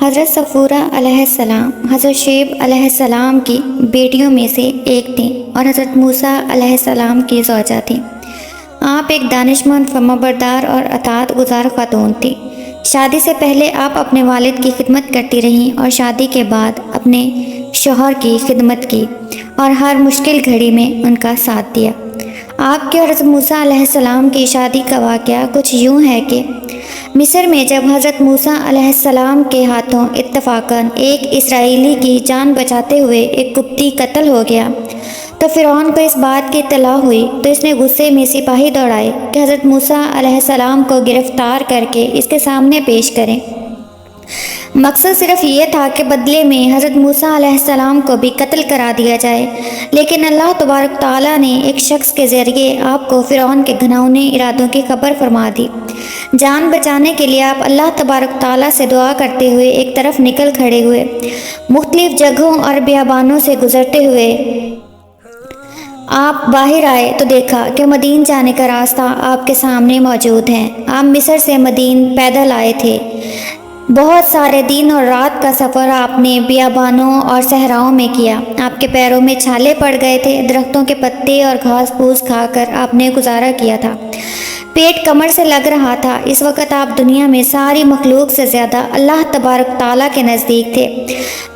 حضرت صفورہ علیہ السلام حضرت شعیب علیہ السلام کی بیٹیوں میں سے ایک تھیں اور حضرت موسیٰ علیہ السلام کی زوجہ تھیں۔ آپ ایک دانشمند، فرمانبردار اور اطاعت گزار خاتون تھیں۔ شادی سے پہلے آپ اپنے والد کی خدمت کرتی رہیں اور شادی کے بعد اپنے شوہر کی خدمت کی اور ہر مشکل گھڑی میں ان کا ساتھ دیا۔ آپ کے اور حضرت موسیٰ علیہ السلام کی شادی کا واقعہ کچھ یوں ہے کہ مصر میں جب حضرت موسیٰ علیہ السلام کے ہاتھوں اتفاقاً ایک اسرائیلی کی جان بچاتے ہوئے ایک قبطی قتل ہو گیا تو فرعون کو اس بات کی اطلاع ہوئی تو اس نے غصے میں سپاہی دوڑائے کہ حضرت موسیٰ علیہ السلام کو گرفتار کر کے اس کے سامنے پیش کریں۔ مقصد صرف یہ تھا کہ بدلے میں حضرت موسیٰ علیہ السلام کو بھی قتل کرا دیا جائے، لیکن اللہ تبارک تعالیٰ نے ایک شخص کے ذریعے آپ کو فرعون کے گھناؤنے ارادوں کی خبر فرما دی۔ جان بچانے کے لیے آپ اللہ تبارک تعالیٰ سے دعا کرتے ہوئے ایک طرف نکل کھڑے ہوئے۔ مختلف جگہوں اور بیابانوں سے گزرتے ہوئے آپ باہر آئے تو دیکھا کہ مدین جانے کا راستہ آپ کے سامنے موجود ہے۔ آپ مصر سے مدین پیدل آئے تھے۔ بہت سارے دن اور رات کا سفر آپ نے بیابانوں اور صحراؤں میں کیا۔ آپ کے پیروں میں چھالے پڑ گئے تھے۔ درختوں کے پتے اور گھاس پھوس کھا کر آپ نے گزارا کیا تھا۔ پیٹ کمر سے لگ رہا تھا۔ اس وقت آپ دنیا میں ساری مخلوق سے زیادہ اللہ تبارک تعالیٰ کے نزدیک تھے۔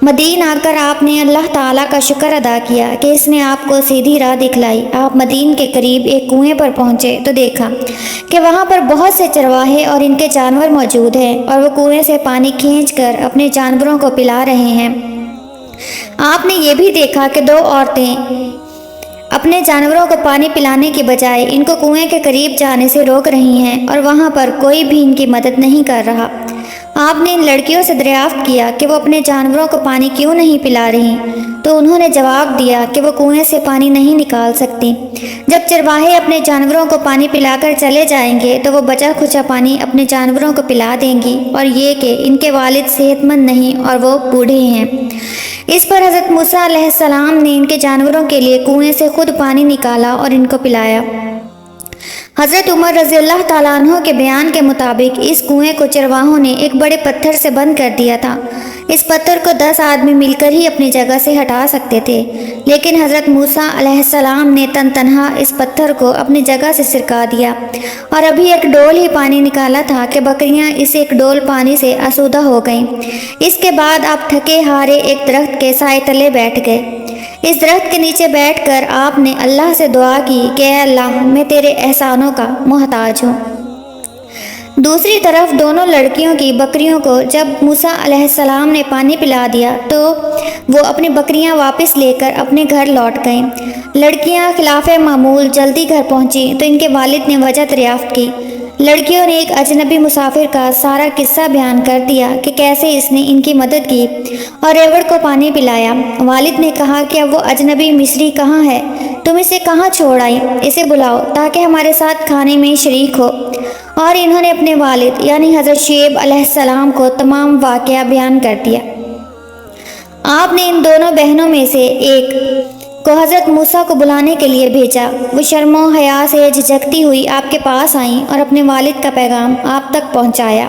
مدین آ کر آپ نے اللہ تعالیٰ کا شکر ادا کیا کہ اس نے آپ کو سیدھی راہ دکھلائی۔ آپ مدین کے قریب ایک کنویں پر پہنچے تو دیکھا کہ وہاں پر بہت سے چرواہے اور ان کے جانور موجود ہیں اور وہ کنویں سے پانی کھینچ کر اپنے جانوروں کو پلا رہے ہیں۔ آپ نے یہ بھی دیکھا کہ دو عورتیں اپنے جانوروں کو پانی پلانے کی بجائے ان کو کنویں کے قریب جانے سے روک رہی ہیں اور وہاں پر کوئی بھی ان کی مدد نہیں کر رہا۔ آپ نے ان لڑکیوں سے دریافت کیا کہ وہ اپنے جانوروں کو پانی کیوں نہیں پلا رہی تو انہوں نے جواب دیا کہ وہ کنویں سے پانی نہیں نکال سکتی۔ جب چرواہے اپنے جانوروں کو پانی پلا کر چلے جائیں گے تو وہ بچا کھچا پانی اپنے جانوروں کو پلا دیں گی، اور یہ کہ ان کے والد صحت مند نہیں اور وہ بوڑھے ہیں۔ اس پر حضرت موسیٰ علیہ السلام نے ان کے جانوروں کے لیے کنویں سے خود پانی نکالا اور ان کو پلایا۔ حضرت عمر رضی اللہ تعالیٰ عنہ کے بیان کے مطابق اس کنویں کو چرواہوں نے ایک بڑے پتھر سے بند کر دیا تھا۔ اس پتھر کو 10 آدمی مل کر ہی اپنی جگہ سے ہٹا سکتے تھے، لیکن حضرت موسیٰ علیہ السلام نے تنہا اس پتھر کو اپنی جگہ سے سرکا دیا اور ابھی ایک ڈول ہی پانی نکالا تھا کہ بکریاں اس ایک ڈول پانی سے آسودہ ہو گئیں۔ اس کے بعد آپ تھکے ہارے ایک درخت کے سائے تلے بیٹھ گئے۔ اس درخت کے نیچے بیٹھ کر آپ نے اللہ سے دعا کی کہ اے اللہ، میں تیرے احسانوں کا محتاج ہوں۔ دوسری طرف دونوں لڑکیوں کی بکریوں کو جب موسیٰ علیہ السلام نے پانی پلا دیا تو وہ اپنی بکریاں واپس لے کر اپنے گھر لوٹ گئیں۔ لڑکیاں خلاف معمول جلدی گھر پہنچی تو ان کے والد نے وجہ دریافت کی۔ لڑکیوں نے ایک اجنبی مسافر کا سارا قصہ بیان کر دیا کہ کیسے اس نے ان کی مدد کی اور ریوڑ کو پانی پلایا۔ والد نے کہا کہ اب وہ اجنبی مصری کہاں ہے؟ تم اسے کہاں چھوڑ آئی؟ اسے بلاؤ تاکہ ہمارے ساتھ کھانے میں شریک ہو۔ اور انہوں نے اپنے والد یعنی حضرت شعیب علیہ السلام کو تمام واقعہ بیان کر دیا۔ آپ نے ان دونوں بہنوں میں سے ایک کو حضرت موسیٰ کو بلانے کے لیے بھیجا۔ وہ شرم و حیا سے جھجکتی ہوئی آپ کے پاس آئیں اور اپنے والد کا پیغام آپ تک پہنچایا۔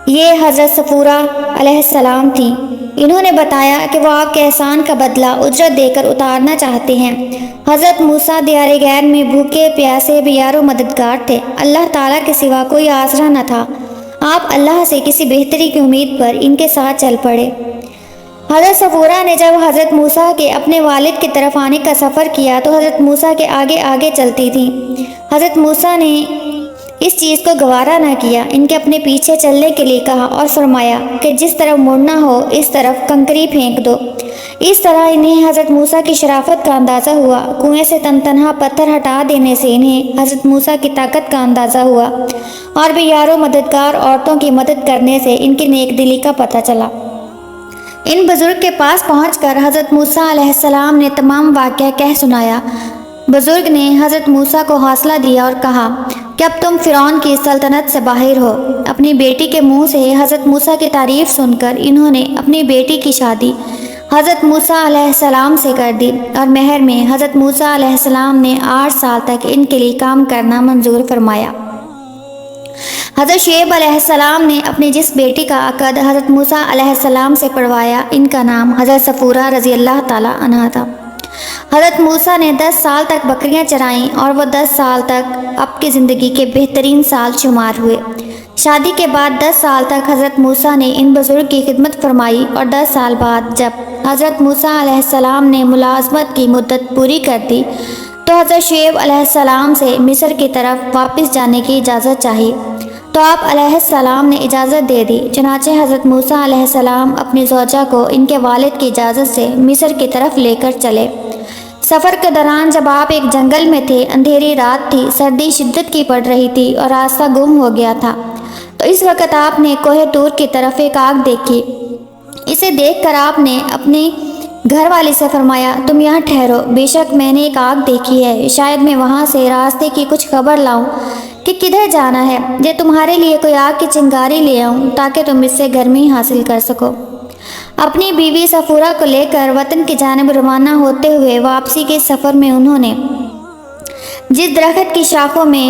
یہ حضرت صفورہ علیہ السلام تھیں۔ انہوں نے بتایا کہ وہ آپ کے احسان کا بدلہ اجرت دے کر اتارنا چاہتے ہیں۔ حضرت موسیٰ دیار غیر میں بھوکے پیاسے بیار و مددگار تھے۔ اللہ تعالیٰ کے سوا کوئی آسرا نہ تھا۔ آپ اللہ سے کسی بہتری کی امید پر ان کے ساتھ چل پڑے۔ حضرت صفورہ نے جب حضرت موسیٰ کے اپنے والد کی طرف آنے کا سفر کیا تو حضرت موسیٰ کے آگے آگے چلتی تھیں۔ حضرت موسیٰ نے اس چیز کو گوارا نہ کیا، ان کے اپنے پیچھے چلنے کے لیے کہا اور فرمایا کہ جس طرف مڑنا ہو اس طرف کنکری پھینک دو۔ اس طرح انہیں حضرت موسیٰ کی شرافت کا اندازہ ہوا۔ کنویں سے تنہا پتھر ہٹا دینے سے انہیں حضرت موسیٰ کی طاقت کا اندازہ ہوا اور بھی یاروں مددگار عورتوں کی مدد کرنے سے ان کی نیک دلی کا پتہ چلا۔ ان بزرگ کے پاس پہنچ کر حضرت موسیٰ علیہ السلام نے تمام واقعہ کہہ سنایا۔ بزرگ نے حضرت موسیٰ کو حوصلہ دیا اور کہا کہ اب تم فرعون کی سلطنت سے باہر ہو۔ اپنی بیٹی کے منہ سے حضرت موسیٰ کی تعریف سن کر انہوں نے اپنی بیٹی کی شادی حضرت موسیٰ علیہ السلام سے کر دی اور مہر میں حضرت موسیٰ علیہ السلام نے 8 سال تک ان کے لیے کام کرنا منظور فرمایا۔ حضرت شعیب علیہ السلام نے اپنی جس بیٹی کا عقد حضرت موسیٰ علیہ السلام سے پڑھوایا، ان کا نام حضرت صفورہ رضی اللہ تعالیٰ عنہا تھا۔ حضرت موسیٰ نے 10 سال تک بکریاں چرائیں اور وہ 10 سال تک آپ کی زندگی کے بہترین سال شمار ہوئے۔ شادی کے بعد 10 سال تک حضرت موسیٰ نے ان بزرگ کی خدمت فرمائی اور 10 سال بعد جب حضرت موسیٰ علیہ السلام نے ملازمت کی مدت پوری کر دی تو حضرت شعیب علیہ السلام سے مصر کی طرف واپس جانے کی اجازت چاہی، تو آپ علیہ السلام نے اجازت دے دی۔ چنانچہ حضرت موسیٰ علیہ السلام اپنی زوجہ کو ان کے والد کی اجازت سے مصر کی طرف لے کر چلے۔ سفر کے دوران جب آپ ایک جنگل میں تھے، اندھیری رات تھی، سردی شدت کی پڑ رہی تھی اور راستہ گم ہو گیا تھا، تو اس وقت آپ نے کوہ طور کی طرف ایک آگ دیکھی۔ اسے دیکھ کر آپ نے اپنی گھر والی سے فرمایا، تم یہاں ٹھہرو، بے شک میں نے ایک آگ دیکھی ہے، شاید میں وہاں سے راستے کی کچھ خبر لاؤں کہ کدھر جانا ہے، یا تمہارے لیے کوئی آگ کی چنگاری لے آؤں تاکہ تم اس سے گرمی حاصل کر سکو۔ اپنی بیوی صفورہ کو لے کر وطن کی جانب روانہ ہوتے ہوئے واپسی کے سفر میں انہوں نے جس درخت کی شاخوں میں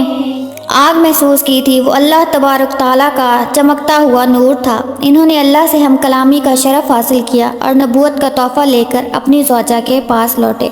آگ محسوس کی تھی وہ اللہ تبارک تعالیٰ کا چمکتا ہوا نور تھا۔ انہوں نے اللہ سے ہم کلامی کا شرف حاصل کیا اور نبوت کا تحفہ لے کر اپنی زوجہ کے پاس لوٹے۔